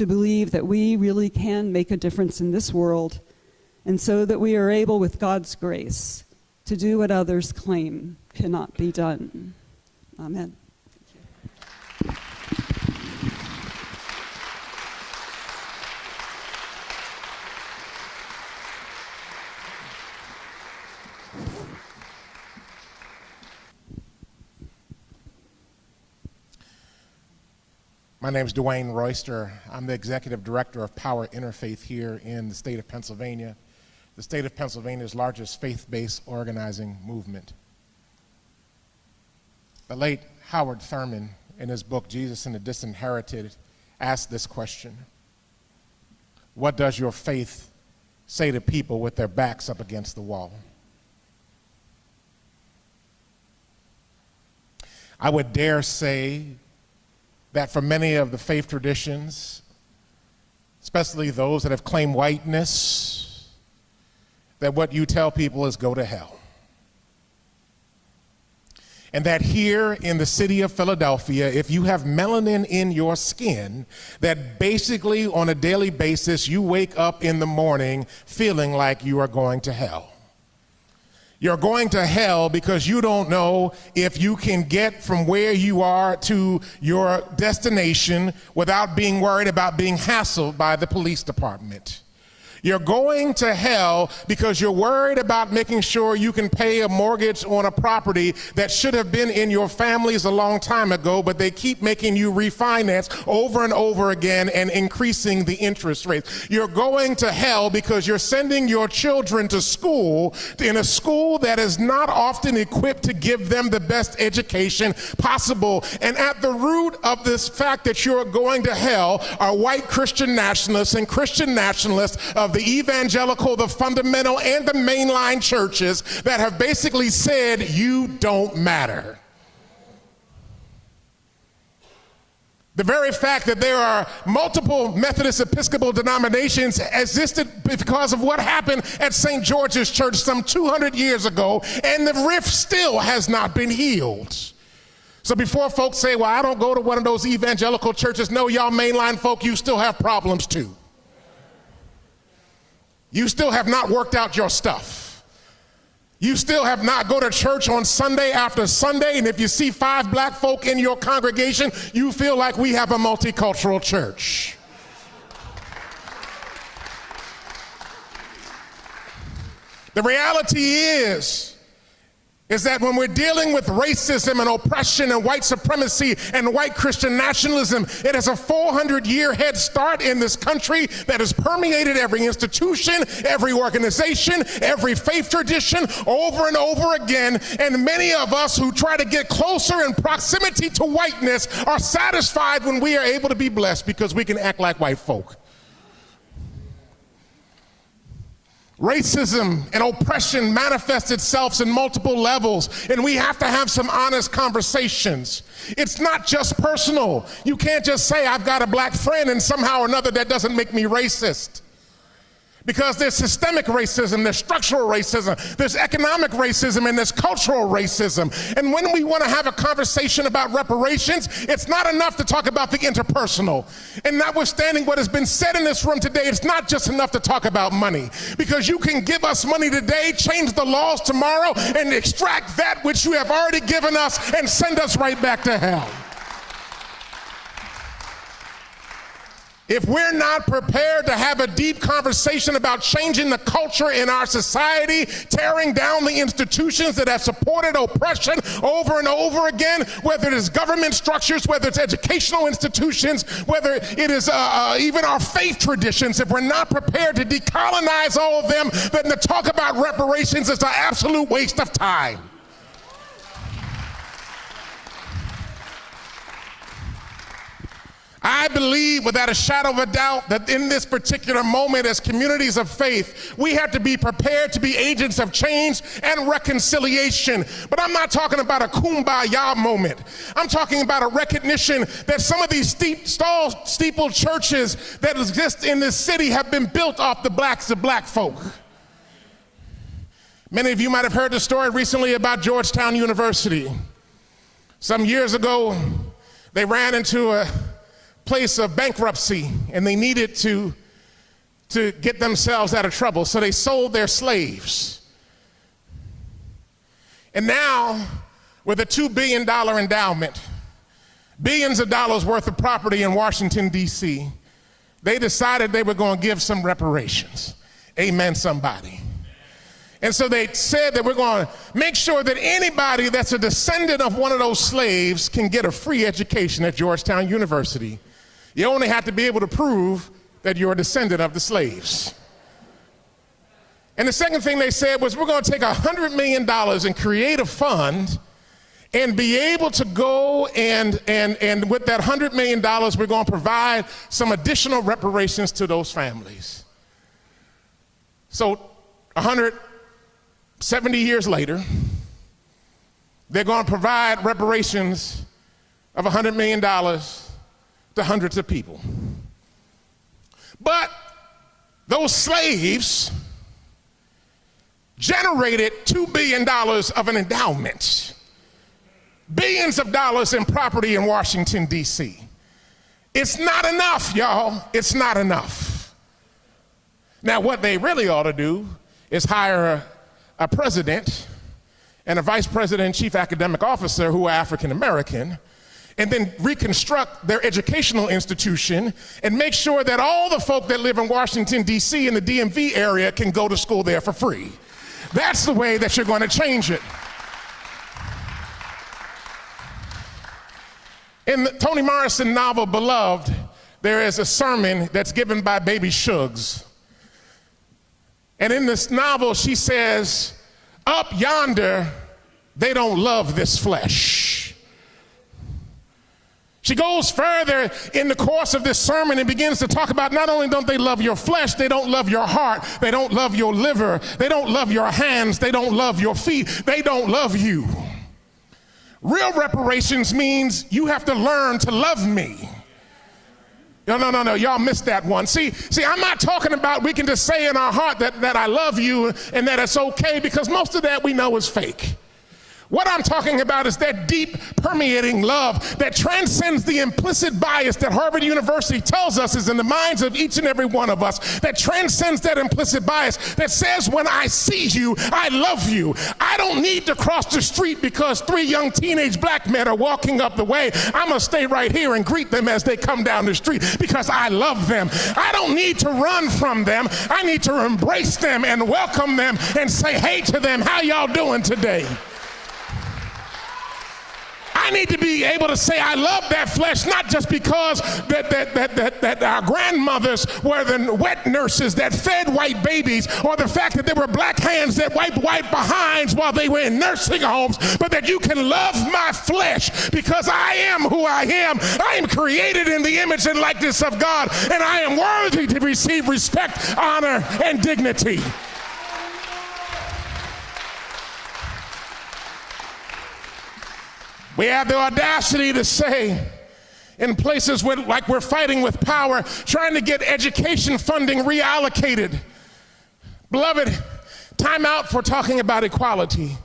to believe that we really can make a difference in this world, and so that we are able, with God's grace, to do what others claim cannot be done. Amen. My name is Bishop Royster. I'm the Executive Director of Power Interfaith here in the state of Pennsylvania, the state of Pennsylvania's largest faith-based organizing movement. The late Howard Thurman, in his book, Jesus and the Disinherited, asked this question: what does your faith say to people with their backs up against the wall? I would dare say that for many of the faith traditions, especially those that have claimed whiteness, that what you tell people is go to hell. And that here in the city of Philadelphia, if you have melanin in your skin, that basically on a daily basis you wake up in the morning feeling like you are going to hell. You're going to hell because you don't know if you can get from where you are to your destination without being worried about being hassled by the police department. You're going to hell because you're worried about making sure you can pay a mortgage on a property that should have been in your families a long time ago, but they keep making you refinance over and over again and increasing the interest rates. You're going to hell because you're sending your children to school, in a school that is not often equipped to give them the best education possible. And at the root of this fact that you're going to hell are white Christian nationalists and Christian nationalists of the evangelical, the fundamental, and the mainline churches that have basically said, you don't matter. The very fact that there are multiple Methodist Episcopal denominations existed because of what happened at St. George's Church some 200 years ago, and the rift still has not been healed. So before folks say, well, I don't go to one of those evangelical churches, no, y'all mainline folk, you still have problems too. You still have not worked out your stuff. You still have not go to church on Sunday after Sunday, and if you see 5 black folk in your congregation, you feel like we have a multicultural church. The reality is that when we're dealing with racism and oppression and white supremacy and white Christian nationalism, it has a 400-year head start in this country that has permeated every institution, every organization, every faith tradition over and over again. And many of us who try to get closer in proximity to whiteness are satisfied when we are able to be blessed because we can act like white folk. Racism and oppression manifests itself in multiple levels, and we have to have some honest conversations. It's not just personal. You can't just say, I've got a black friend, and somehow or another that doesn't make me racist. Because there's systemic racism, there's structural racism, there's economic racism, and there's cultural racism. And when we want to have a conversation about reparations, it's not enough to talk about the interpersonal. And notwithstanding what has been said in this room today, it's not just enough to talk about money. Because you can give us money today, change the laws tomorrow, and extract that which you have already given us and send us right back to hell. If we're not prepared to have a deep conversation about changing the culture in our society, tearing down the institutions that have supported oppression over and over again, whether it is government structures, whether it's educational institutions, whether it is even our faith traditions, if we're not prepared to decolonize all of them, then to talk about reparations is an absolute waste of time. I believe without a shadow of a doubt that in this particular moment as communities of faith, we have to be prepared to be agents of change and reconciliation. But I'm not talking about a kumbaya moment. I'm talking about a recognition that some of these steeple churches that exist in this city have been built off the blacks of black folk. Many of you might have heard the story recently about Georgetown University. Some years ago, they ran into a place of bankruptcy, and they needed to get themselves out of trouble, so they sold their slaves. And now, with a $2 billion endowment, billions of dollars worth of property in Washington, D.C., they decided they were going to give some reparations. Amen, somebody. And so they said that we're going to make sure that anybody that's a descendant of one of those slaves can get a free education at Georgetown University. You only have to be able to prove that you're a descendant of the slaves. And the second thing they said was, we're going to take $100 million and create a fund and be able to go and with that $100 million, we're going to provide some additional reparations to those families. So 170 years later, they're going to provide reparations of $100 million to hundreds of people. But those slaves generated $2 billion of an endowment, billions of dollars in property in Washington, D.C. It's not enough, y'all. It's not enough. Now, what they really ought to do is hire a president and a vice president and chief academic officer who are African American, and then reconstruct their educational institution and make sure that all the folk that live in Washington, D.C. and the DMV area can go to school there for free. That's the way that you're going to change it. In the Toni Morrison novel, Beloved, there is a sermon that's given by Baby Suggs. And in this novel, she says, up yonder, they don't love this flesh. She goes further in the course of this sermon and begins to talk about not only don't they love your flesh, they don't love your heart, they don't love your liver, they don't love your hands, they don't love your feet, they don't love you. Real reparations means you have to learn to love me. No, y'all missed that one. See, I'm not talking about we can just say in our heart that I love you and that it's okay, because most of that we know is fake. What I'm talking about is that deep, permeating love that transcends the implicit bias that Harvard University tells us is in the minds of each and every one of us, that transcends that implicit bias that says, when I see you, I love you. I don't need to cross the street because 3 young teenage black men are walking up the way. I'm going to stay right here and greet them as they come down the street because I love them. I don't need to run from them. I need to embrace them and welcome them and say hey to them. How y'all doing today? I need to be able to say I love that flesh, not just because that our grandmothers were the wet nurses that fed white babies, or the fact that there were black hands that wiped white behinds while they were in nursing homes, but that you can love my flesh because I am who I am. I am created in the image and likeness of God, and I am worthy to receive respect, honor, and dignity. We have the audacity to say, in places where, like we're fighting with power, trying to get education funding reallocated. Beloved, time out for talking about equality.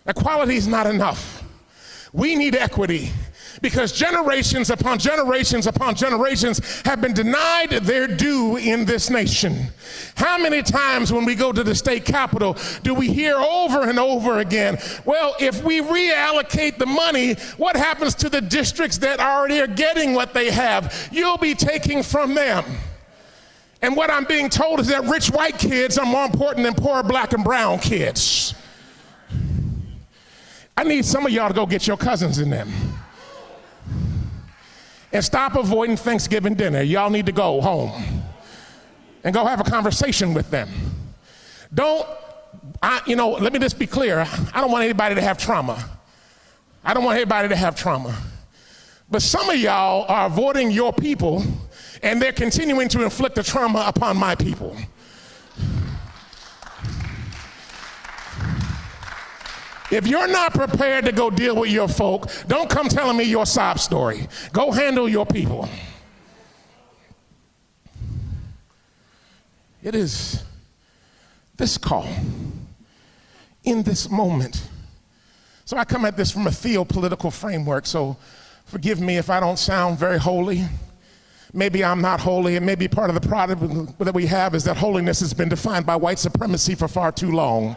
Equality is not enough. We need equity, because generations upon generations upon generations have been denied their due in this nation. How many times when we go to the state capitol do we hear over and over again, well, if we reallocate the money, what happens to the districts that already are getting what they have? You'll be taking from them. And what I'm being told is that rich white kids are more important than poor black and brown kids. I need some of y'all to go get your cousins in them. And stop avoiding Thanksgiving dinner. Y'all need to go home and go have a conversation with them. Let me just be clear. I don't want anybody to have trauma. I don't want anybody to have trauma. But some of y'all are avoiding your people, and they're continuing to inflict the trauma upon my people. If you're not prepared to go deal with your folk, don't come telling me your sob story. Go handle your people. It is this call in this moment. So I come at this from a theopolitical framework, so forgive me if I don't sound very holy. Maybe I'm not holy, and maybe part of the problem that we have is that holiness has been defined by white supremacy for far too long.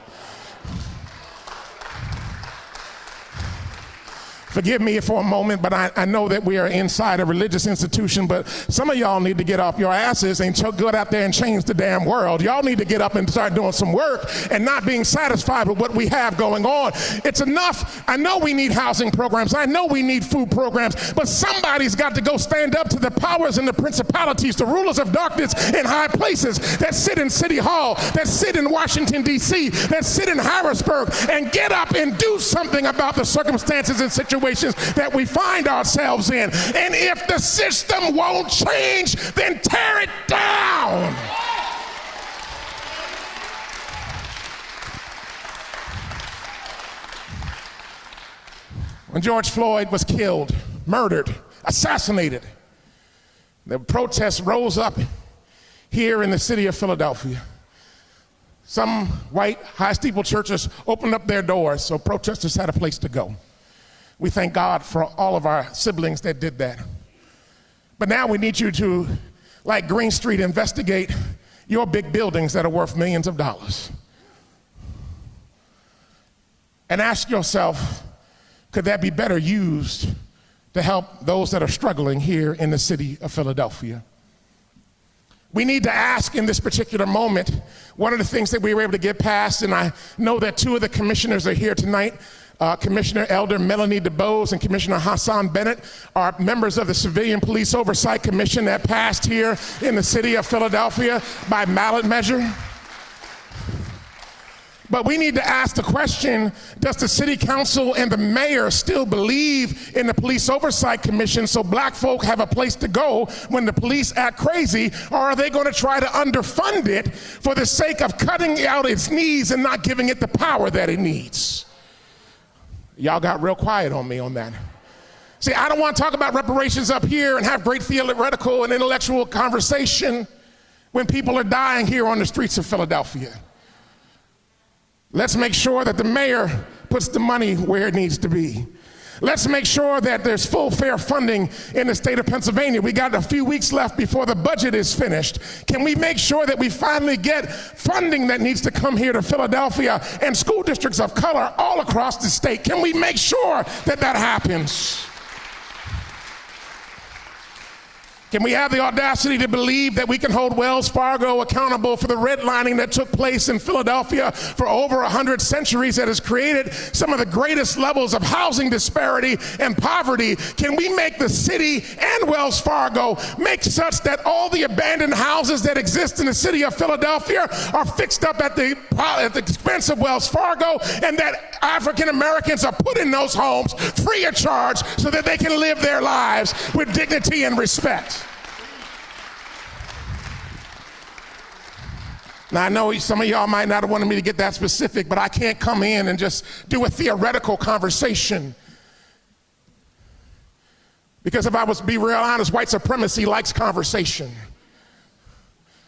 Forgive me for a moment, but I know that we are inside a religious institution, but some of y'all need to get off your asses and go out there and change the damn world. Y'all need to get up and start doing some work and not being satisfied with what we have going on. It's enough. I know we need housing programs. I know we need food programs, but somebody's got to go stand up to the powers and the principalities, the rulers of darkness in high places that sit in City Hall, that sit in Washington, D.C., that sit in Harrisburg, and get up and do something about the circumstances and situations that we find ourselves in. And if the system won't change, then tear it down. When George Floyd was killed, murdered, assassinated, the protests rose up here in the city of Philadelphia. Some white high steeple churches opened up their doors so protesters had a place to go. We thank God for all of our siblings that did that. But now we need you to, like Green Street, investigate your big buildings that are worth millions of dollars. And ask yourself, could that be better used to help those that are struggling here in the city of Philadelphia? We need to ask in this particular moment, one of the things that we were able to get past, and I know that two of the commissioners are here tonight, Commissioner Elder Melanie DeBose and Commissioner Hassan Bennett are members of the Civilian Police Oversight Commission that passed here in the city of Philadelphia by ballot measure. But we need to ask the question, does the city council and the mayor still believe in the Police Oversight Commission so black folk have a place to go when the police act crazy, or are they going to try to underfund it for the sake of cutting out its needs and not giving it the power that it needs? Y'all got real quiet on me on that. See, I don't want to talk about reparations up here and have great theoretical and intellectual conversation when people are dying here on the streets of Philadelphia. Let's make sure that the mayor puts the money where it needs to be. Let's make sure that there's full fair funding in the state of Pennsylvania. We got a few weeks left before the budget is finished. Can we make sure that we finally get funding that needs to come here to Philadelphia and school districts of color all across the state? Can we make sure that that happens? Can we have the audacity to believe that we can hold Wells Fargo accountable for the redlining that took place in Philadelphia for over 100 centuries that has created some of the greatest levels of housing disparity and poverty? Can we make the city and Wells Fargo make such that all the abandoned houses that exist in the city of Philadelphia are fixed up at the expense of Wells Fargo, and that African Americans are put in those homes free of charge so that they can live their lives with dignity and respect? Now, I know some of y'all might not have wanted me to get that specific, but I can't come in and just do a theoretical conversation. Because if I was to be real honest, white supremacy likes conversation.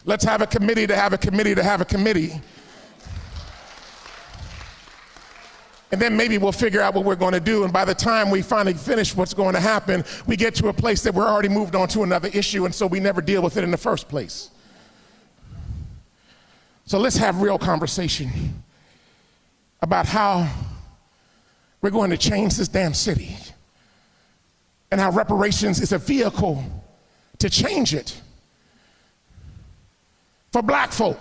Let's have a committee to have a committee to have a committee. And then maybe we'll figure out what we're going to do. And by the time we finally finish what's going to happen, we get to a place that we're already moved on to another issue, and so we never deal with it in the first place. So let's have real conversation about how we're going to change this damn city and how reparations is a vehicle to change it for black folk.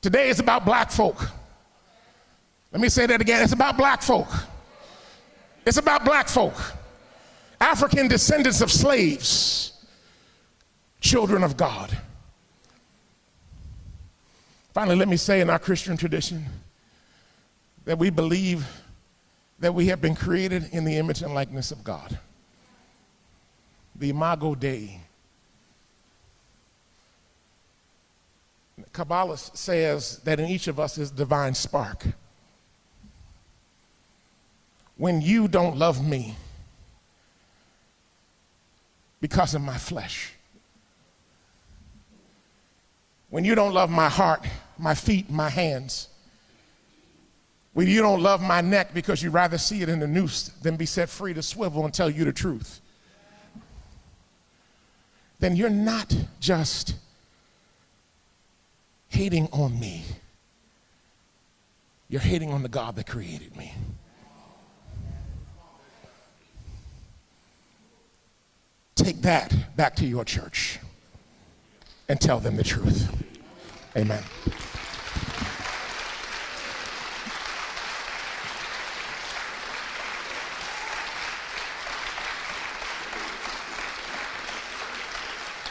Today is about black folk. Let me say that again. It's about black folk. It's about black folk. African descendants of slaves, children of God. Finally, let me say in our Christian tradition that we believe that we have been created in the image and likeness of God. The Imago Dei. Kabbalah says that in each of us is divine spark. When you don't love me because of my flesh, when you don't love my heart, my feet, my hands, when you don't love my neck because you'd rather see it in the noose than be set free to swivel and tell you the truth. then you're not just hating on me. You're hating on the God that created me. Take that back to your church and tell them the truth. Amen.